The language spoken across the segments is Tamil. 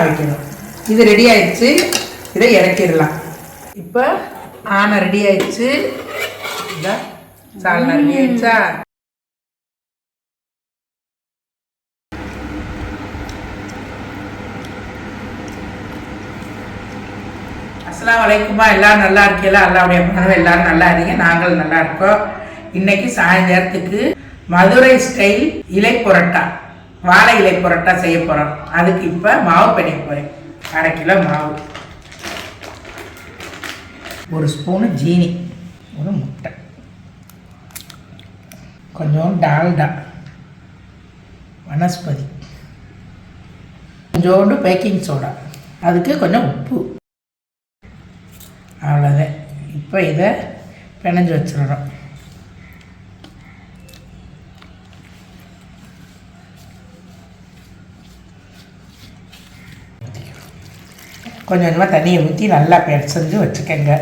வைக்கணும். இது ரெடி ஆயிடுச்சு. இதை இறக்கிடலாம். இப்போ ஆனை ரெடி ஆயிடுச்சு. இந்த சால்னா ரெடி ஆயிடுச்சா? அஸ்ஸலாமு அலைக்குமா. எல்லோரும் நல்லா இருக்கீங்களா? அல்லாவுடைய பணம் எல்லோரும் நல்லா இருக்கீங்க. நாங்கள் நல்லா இருக்கோம். இன்னைக்கு சாயந்தரத்துக்கு மதுரை ஸ்டைல் இலை புரோட்டா, வாழை இலை புரோட்டா செய்ய போகிறோம். அதுக்கு இப்போ மாவு பிணைக்க போகிறேன். 1/2 கிலோ மாவு, 1 ஸ்பூனு ஜீனி, 1 முட்டை, கொஞ்சம் டால்டா, வனஸ்பதி, கொஞ்சோண்டு பேக்கிங் சோடா, அதுக்கு கொஞ்சம் உப்பு, அவ்வளோதான். இப்போ இதை பிணைஞ்சு வச்சிடறோம். கொஞ்சம் கொஞ்சமாக தண்ணியை ஊற்றி நல்லா பிசைஞ்சு வச்சுக்கோங்க.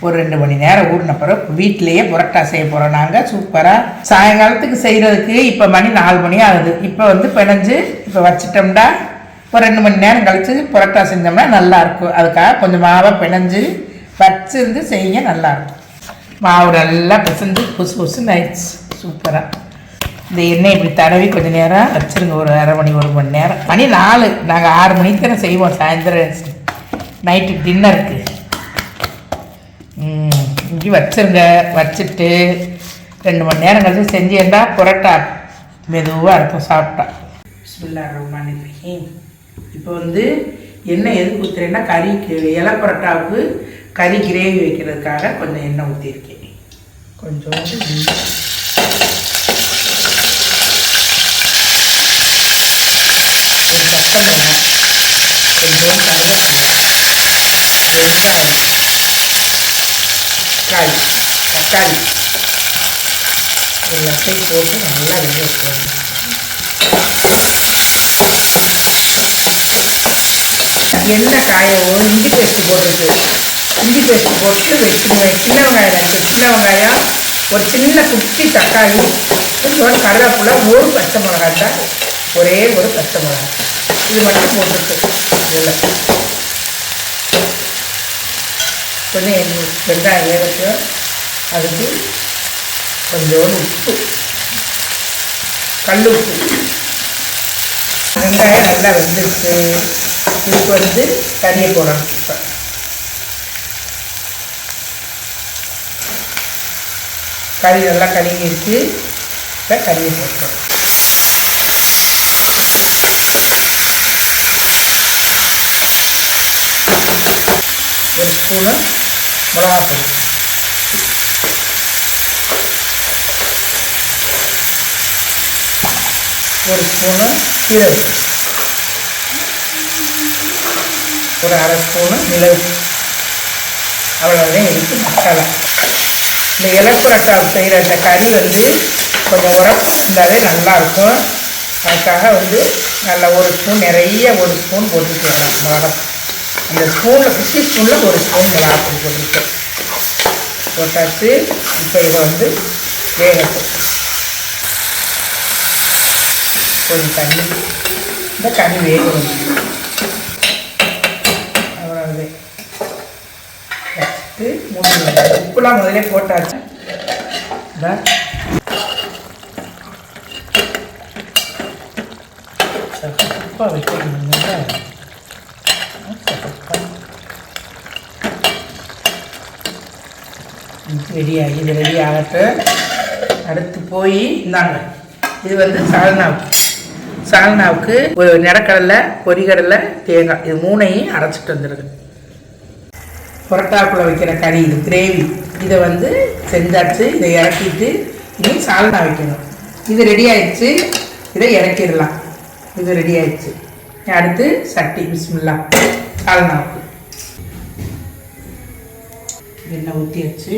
ஒரு 2 மணி நேரம் ஊறின பிறகு வீட்டிலையே புரோட்டா செய்ய போகிறோம் நாங்கள். சூப்பராக சாயங்காலத்துக்கு செய்கிறதுக்கு இப்போ மணி 4 மணி ஆகுது. இப்போ பிணைஞ்சு இப்போ வச்சிட்டோம்னா ஒரு 2 மணி நேரம் கழித்து புரோட்டா செஞ்சோம்னா நல்லாயிருக்கும். அதுக்காக கொஞ்சம் மாவை பிணைஞ்சு வச்சிருந்து செய்ய நல்லாயிருக்கும். மாவு நல்லா பிசைஞ்சு புசுன்னு ஆயிடுச்சு. சூப்பராக இந்த எண்ணெய் இப்படி தடவி கொஞ்சம் நேரம் வச்சுருங்க. ஒரு 1/2 மணி 1 மணி நேரம். மணி 4. நாங்கள் 6 மணிக்கு தானே செய்வோம் சாயந்தரம் நைட்டு டின்னருக்கு. இங்கே வச்சுருங்க. வச்சுட்டு 2 மணி நேரம் கழிச்சு செஞ்சேன்டா புரோட்டா மெதுவாக இருக்கும் சாப்பிட்டா. பிஸ்மில்லாஹிர் ரஹ்மானிர் ரஹீம். இப்போ எண்ணெய் எதுக்கு ஊற்றுறேன்னா கறிக்கு, இலை புரோட்டாவுக்கு கறி கிரேவி வைக்கிறதுக்காக கொஞ்சம் எண்ணெய் ஊற்றிருக்கேன். கொஞ்சோண்டு ஒரு பச்சை மிளகாய், கொஞ்சம் கருவேப்பிலை, வெங்காயம், தக்காளி எல்லாத்தையும் போட்டு நல்லா வெங்க வைக்கணும். எண்ணெய் காய ஒரு இஞ்சி பேஸ்ட்டு போட்டுருக்கு. இஞ்சி பேஸ்ட்டு போட்டு வச்சுக்குவேன். சின்ன வெங்காயம் இருக்குது. சின்ன வெங்காயம், ஒரு சின்ன குட்டி தக்காளி, கொஞ்சோண்டு கருவேப்பிலை, ஒரு பச்சை மிளகாய் தான், ஒரே ஒரு பச்சை மிளகாய், இது மட்டும் போட்டுருக்கு. இதில் கொஞ்சம் வெங்காயம் வேகட்டு. அதுக்கு கொஞ்சோண்டு உப்பு, கல் உப்பு. வெங்காயம் நல்லா வெந்துருச்சு. இதுக்கு கறியை போடணும். இப்போ கறி நல்லா கழுவிடுச்சு. இப்போ கறியை போட்டுறோம். ஒரு ஸ்பூனு மிளகாத்தூள், ஒரு ஸ்பூனு சீரகம், ஒரு 1/2 ஸ்பூனு மிளகு. அவ்வளோதான் எடுத்து மசாலா. இந்த இலை புரோட்டா செய்கிற இந்த கறி கொஞ்சம் உரப்பு இருந்தாலே நல்லாயிருக்கும். அதுக்காக நல்லா 1 ஸ்பூன், நிறைய 1 ஸ்பூன் போட்டுருக்கேன் மிளகா. அந்த ஸ்பூனில் குட்டி ஸ்பூனில் 1 ஸ்பூன் மிளகாத்தூள் போட்டுருக்கேன். போட்டாச்சு. இப்போ இதை வேகட்டும். கொஞ்சம் தண்ணி, இந்த கறி வேகணும். அவ்வளோதான். வச்சுட்டு மூணு உப்புலாம் முதலே போட்டாச்சு. உப்பாக வைக்கணும். ரெடியாகி இது ரெடி ஆகட்டும். அடுத்து போய் இந்தாங்க, இது சால்னாவுக்கு ஒரு நிலக்கடலை, பொரிகடலை, தேங்காய், இது 3ஐயும் அரைச்சிட்டு வந்துடுது. புரோட்டாக்குள்ளே வைக்கிற கறி, இது கிரேவி. இதை செஞ்சாச்சு. இதை இறக்கிட்டு இனி சால்னா வைக்கணும். இது ரெடி ஆயிடுச்சு. இதை இறக்கிடலாம். இது ரெடி ஆயிடுச்சு. அடுத்து சட்டி. பிஸ்மில்லாஹ். சால்னாவுக்கு எண்ணெய் ஊற்றி வச்சு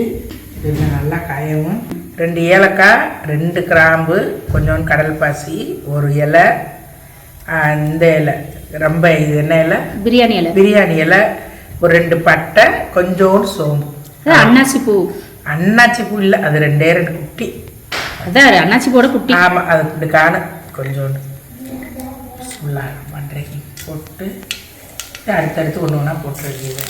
இதெல்லாம் நல்லா காயவும். 2 ஏலக்காய், 2 கிராம்பு, கொஞ்சோண்டு கடல் பாசி, 1 இலை, இந்த இலை ரொம்ப இது என்ன இலை, பிரியாணி இலை, ஒரு 2 பட்டை, கொஞ்சோண்டு சோம்பு, அன்னாச்சி பூ இல்லை, அது 2 குட்டி, அதான் அன்னாச்சி பூட குட்டி. ஆமாம், அது இப்படி காண கொஞ்சோண்டு பண்ணுறேன் போட்டு அடுத்தடுத்து ஒன்று ஒன்றா போட்டுருக்கீங்க.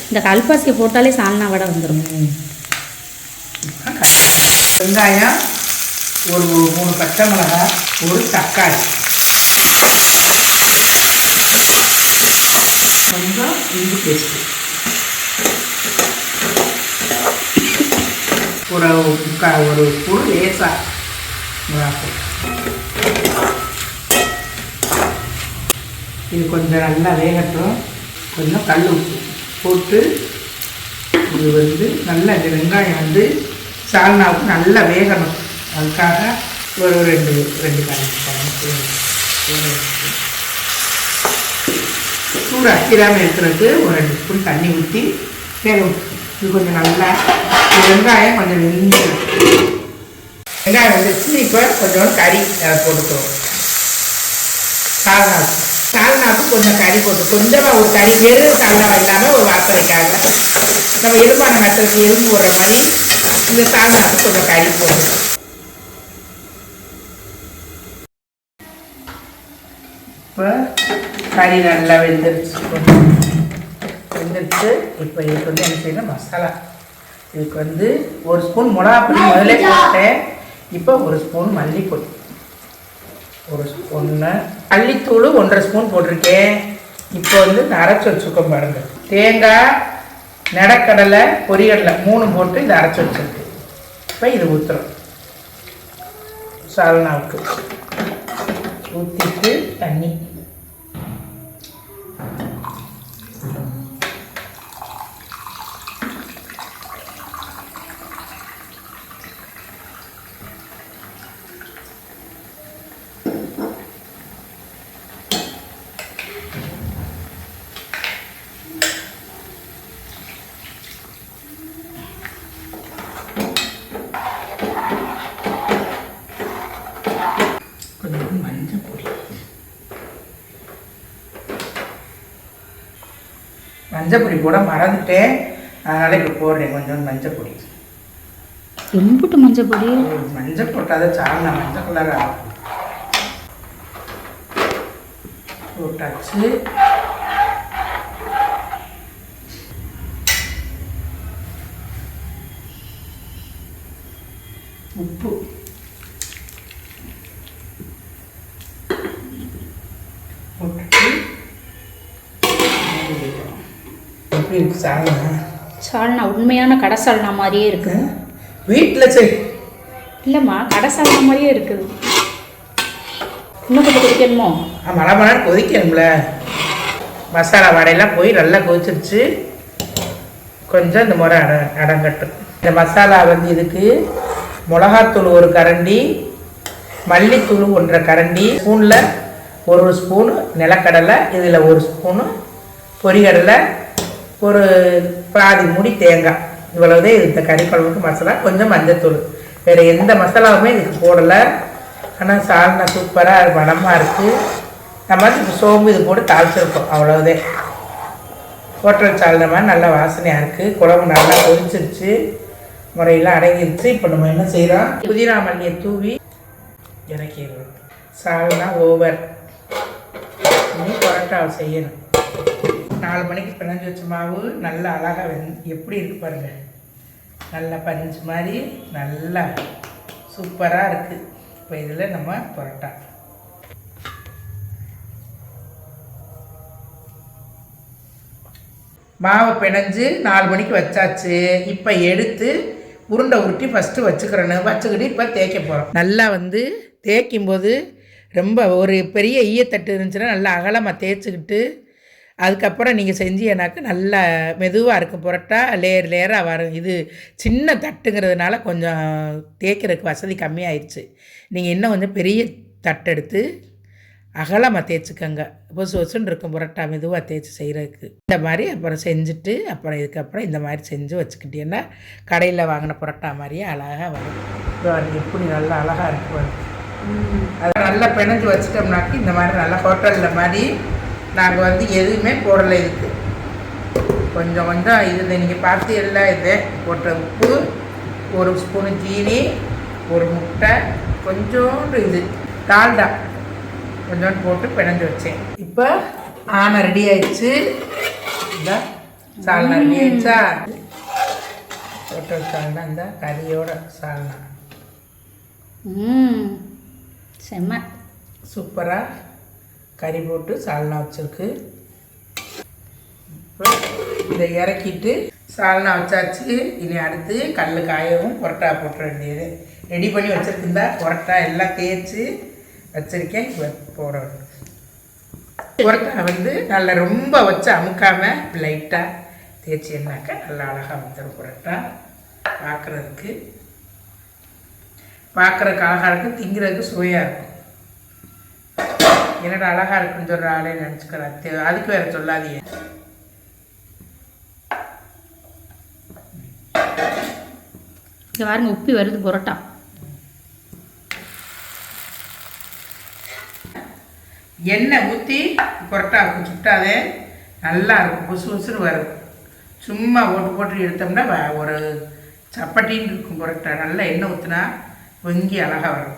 இந்த கல்பாசி போட்டாலே சால்னா வடை வந்துடும். வெங்காயம், ஒரு 3 பச்சை மிளகாய், ஒரு தக்காளி, கொஞ்சம் இஞ்சி பேஸ்ட்டு, ஒரு ஸ்பூன் லேசாக மிளகாய். இது கொஞ்சம் நல்லா வேகட்டும். கொஞ்சம் கல் உப்பு போட்டு இது நல்லா இந்த வெங்காயம் சால்னாவுக்கு நல்லா வேகணும். அதுக்காக ஒரு ரெண்டு சூடு அக்கிராமல் இருக்கிறதுக்கு ஒரு 2 ஸ்பூன் தண்ணி ஊற்றி வேக. இது கொஞ்சம் நல்லா வெங்காயம் கொஞ்சம் வெந்துடும். வெங்காயம் வந்துச்சு. இப்போ கொஞ்சோண்டு கறி அதை போட்டுக்கிறோம். சால்னாவுக்கு கொஞ்சம் கறி போட்டு கொஞ்சமாக ஒரு கறி வெறும் சால்னா இல்லாமல் ஒரு வாசனைக்காக நம்ம எலும்பான நட்டுறதுக்கு எலும்பு போடுற மாதிரி இந்த சால்னாவுக்கு கொஞ்சம் கறி போட்டு. இப்போ கறி நல்லா வெந்துருச்சு. இப்போ இதுக்கு என்ன செய்யணும், மசாலா. இதுக்கு 1 ஸ்பூன் மிளகாப்பொடி முதல்ல போட்டேன். இப்போ 1 ஸ்பூன் மல்லிப்பொடி, 1 ஸ்பூன் மல்லித்தூள், 1.5 ஸ்பூன் போட்டிருக்கேன். இப்போ அரைச்சி வச்சுக்கோம் பாருங்க. தேங்காய், நடக்கடலை, பொரியடலை 3 போட்டு இதை அரைச்சி வச்சுருக்கு. இப்போ இது ஊற்றுறோம். சால்னாவுக்கு ஊற்றிட்டு தண்ணி மஞ்சள் பொடி போட மறந்துட்டேன். அதனால் இப்போ போடுறேன் கொஞ்சம் மஞ்சள் பொடி. எம்புட்டு மஞ்சள் பொடி? மஞ்சள் போட்டால் சால்னா மஞ்சள் கலராக போட்டாச்சு. உப்பு போட்டு சால்னா உண்மையான கடை சால்னா மாதிரியே இருக்கு. வீட்டில் சரி இல்லைம்மா, கடை சால்னா மாதிரியே இருக்குது. இன்னும் கொஞ்சம் கொதிக்கணுமோ? மழை கொதிக்கணும்ல. மசாலா வடையெல்லாம் போய் நல்லா கொதிச்சிருச்சு. கொஞ்சம் இந்த முறை அடங்கட்டும். இந்த மசாலா இதுக்கு மிளகாத்தூள் 1 கரண்டி, மல்லித்தூள் 1.5 கரண்டி, ஸ்பூனில் 1 ஸ்பூனு நிலக்கடலை, இதில் 1 ஸ்பூனு பொரிகடலை, ஒரு பாதி மூடி தேங்காய். இவ்வளவுதே இந்த கறி குழம்புக்கு மசாலா. கொஞ்சம் மஞ்சத்தூள். வேறு எந்த மசாலாவுமே இதுக்கு போடலை. ஆனால் சால்னா சூப்பராக மணமாக இருக்குது. நம்ம இப்போ சோம்பு இது போட்டு தாளிச்சிருக்கோம். அவ்வளோதே. ஹோட்டல் சால்னா மாதிரி நல்லா வாசனையாக இருக்குது. குழம்பு நல்லா கொதிச்சிருச்சு, முறையெல்லாம் அடங்கிருச்சு. இப்போ நம்ம என்ன செய்கிறோம், புதினா மல்லியை தூவி இறக்கிடுறோம். சால்னா ஓவர். இனி பரோட்டாவை செய்யணும். 4 மணிக்கு பிணைஞ்சி வச்ச மாவு நல்லா அழகாக எப்படி இருக்குது பாருங்கள். நல்லா பஞ்சு மாதிரி நல்லா சூப்பராக இருக்குது. இப்போ இதில் நம்ம பரோட்டா மாவை பிணைஞ்சு 4 மணிக்கு வச்சாச்சு. இப்போ எடுத்து உருண்டை உருட்டி ஃபஸ்ட்டு வச்சுக்கிட்டு இப்போ தேய்க்க போகிறோம். நல்லா தேய்க்கும்போது ரொம்ப ஒரு பெரிய ஈயத்தட்டு இருந்துச்சுன்னா நல்லா அகலமாக தேய்ச்சிக்கிட்டு அதுக்கப்புறம் நீங்கள் செஞ்சீங்கன்னாக்க நல்லா மெதுவாக இருக்கும். புரோட்டா லேயராக வரும். இது சின்ன தட்டுங்கிறதுனால கொஞ்சம் தேய்க்கிறதுக்கு வசதி கம்மியாயிடுச்சு. நீங்கள் இன்னும் கொஞ்சம் பெரிய தட்டு எடுத்து அகலமாக தேய்ச்சிக்கோங்க. பொசுன்னு இருக்கும் புரோட்டா மெதுவாக தேய்ச்சி செய்கிறதுக்கு. இந்த மாதிரி அப்புறம் செஞ்சுட்டு இதுக்கப்புறம் இந்த மாதிரி செஞ்சு வச்சுக்கிட்டீங்கன்னா கடையில் வாங்கின புரோட்டா மாதிரியே அழகாக வரும். எப்படி நல்லா அழகாக இருக்கு. அதை நல்லா பிணைஞ்சு வச்சிட்டோம்னாக்கி இந்த மாதிரி நல்லா ஹோட்டலில் மாதிரி நாங்கள் எதுவுமே போடலை. இதுக்கு கொஞ்சம் இது நீங்கள் பார்த்து எல்லாம் இது போட்ட உப்பு, 1 ஸ்பூனு ஜீனி, ஒரு முட்டை, கொஞ்சோண்டு இது டால்டா கொஞ்சோண்டு போட்டு பிணைஞ்சு வச்சேன். இப்போ ஆனை ரெடி ஆயிடுச்சு. இந்த சால்னா ரெடி ஆயிடுச்சா? போட்டு வச்சாங்கன்னா இந்த கறியோட சால்னா செம்ம சூப்பராக கறி போட்டு சால்னா வச்சுருக்கு. இப்போ இதை இறக்கிட்டு சால்னா வச்சாச்சு. இனி அடுத்து கல் காயவும் புரோட்டா போட்டுற வேண்டியது. ரெடி பண்ணி வச்சுருக்குந்தா புரோட்டா எல்லாம் தேய்ச்சி வச்சுருக்கேன். போடணும். புரோட்டா வந்து நல்லா ரொம்ப வச்சு அமுக்காமல் லைட்டாக தேய்ச்சின்னாக்கா நல்லா அழகாக வந்துடும் புரோட்டா. பார்க்குறதுக்கு அழகாக இருக்கும், திங்கிறதுக்கு சுவையாக இருக்கும். என்னடா அழகாக இருக்குன்னு சொல்கிற ஆளே நினச்சிக்கிறேன். அதுக்கு வேறு சொல்லாதீங்க. இங்கே பாருங்க உப்பி வருது புரோட்டா. எண்ணெய் ஊற்றி புரோட்டாவுக்கு சுட்டாதே நல்லா இருக்கும், புசு புசுன்னு வரும். சும்மா போட்டு எடுத்தோம்னா ஒரு சப்பாட்டின்னு இருக்கும் புரோட்டா. நல்லா எண்ணெய் ஊற்றினா பொங்கி அழகாக வரும்.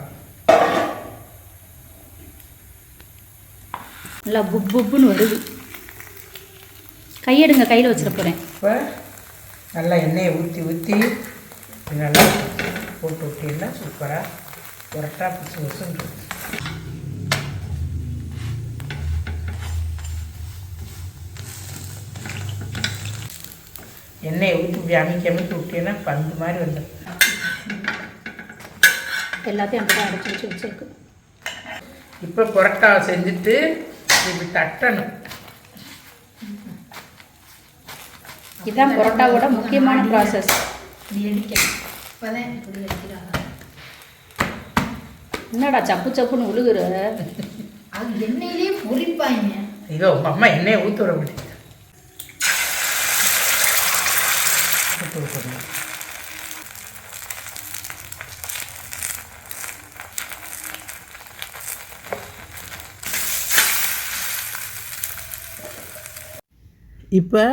நல்லா புப்புன்னு வருது. கையெடுங்க, கையில் வச்சிட போகிறேன். இப்போ நல்லா எண்ணெயை ஊற்றி நல்லா போட்டு விட்டீங்கன்னா சூப்பராக புரோட்டா புசு புசுன்னு இருக்கும். எண்ணெயை ஊற்றி அமைக்க விட்டீங்கன்னா பந்து மாதிரி வந்துடும். எல்லாத்தையும் அப்படி தான் அடைச்சி வச்சுருக்கு. இப்போ புரோட்டாவை செஞ்சுட்டு இப்படி தட்டணும். இதுதான் புரோட்டாவோட முக்கியமான ப்ராசஸ். என்னடா சப்பு சப்புன்னு உழுகுற? அது எண்ணெயிலே பொரிப்பாங்க. இதோ உங்கள் அம்மா எண்ணெயை ஊற்ற விட முடியாது. இப்போ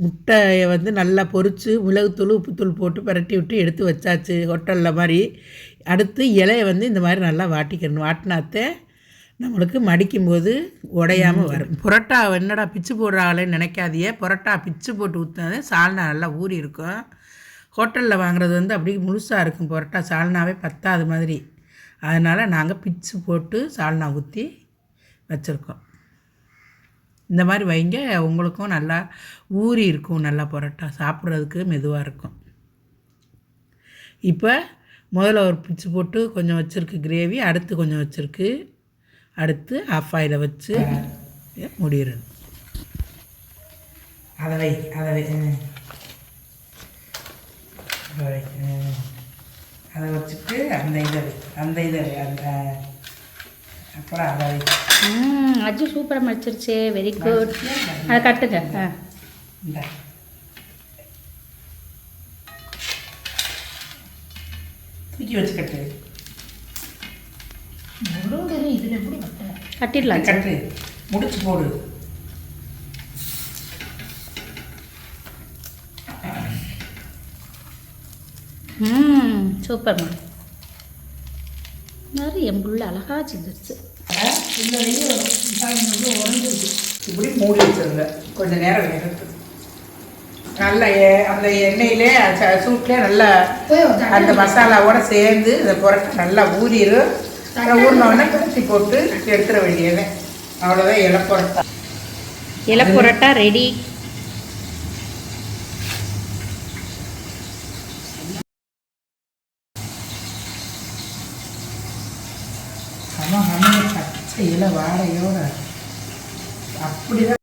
முட்டையை வந்து நல்லா பொரித்து மிளகுத்தூள் உப்புத்தூள் போட்டு பரட்டி விட்டு எடுத்து வச்சாச்சு ஹோட்டலில் மாதிரி. அடுத்து இலையை வந்து இந்த மாதிரி நல்லா வாட்டிக்கணும். வாட்டினாத்தே நம்மளுக்கு மடிக்கும்போது உடையாமல் வரும். புரோட்டா என்னடா பிச்சு போடுறாங்களேன்னு நினைக்காதியே. புரோட்டா பிச்சு போட்டு ஊற்றினாதே சால்னா நல்லா ஊறி இருக்கும். ஹோட்டலில் வாங்குறது வந்து அப்படி முழுசாக இருக்கும் புரோட்டா, சால்னாவே பத்தாது மாதிரி. அதனால் நாங்கள் பிச்சு போட்டு சால்னா ஊற்றி வச்சுருக்கோம். இந்த மாதிரி வைங்க, உங்களுக்கும் நல்லா ஊறி இருக்கும். நல்லா புரோட்டா சாப்பிட்றதுக்கு மெதுவாக இருக்கும். இப்போ முதல்ல ஒரு பிச்சு போட்டு கொஞ்சம் வச்சுருக்கு கிரேவி, அடுத்து கொஞ்சம் வச்சுருக்கு. அடுத்து ஆஃப் ஆயிலை வச்சு முடியிடணும். அதை வச்சுட்டு அந்த இதை அப்புறம் அதை அஜி சூப்பராக மடிச்சிருச்சு. Very good. அதை கட்டுங்க. இந்த தூக்கி வச்சு கட்டு. இதில் எப்படி கட்டிடலாம். கட்டு முடிச்சு போடு. சூப்பர்மா. நிறைய என் புள்ள அழகாக செஞ்சிருச்சு. இப்படி மூடி வச்சுருங்க கொஞ்சம் நேரம் வேகிறது. நல்லா அந்த எண்ணெயிலே சூட்லேயே நல்லா அந்த மசாலாவோடு சேர்ந்து இந்த புரோட்டா நல்லா ஊறிடும். ஊறினோடனே கட்டி போட்டு எடுத்துட வேண்டியது. அவ்வளோதான் இலை புரோட்டா. இலை புரோட்டா ரெடி. பச்சை இலை வாழையோட அப்படிதான்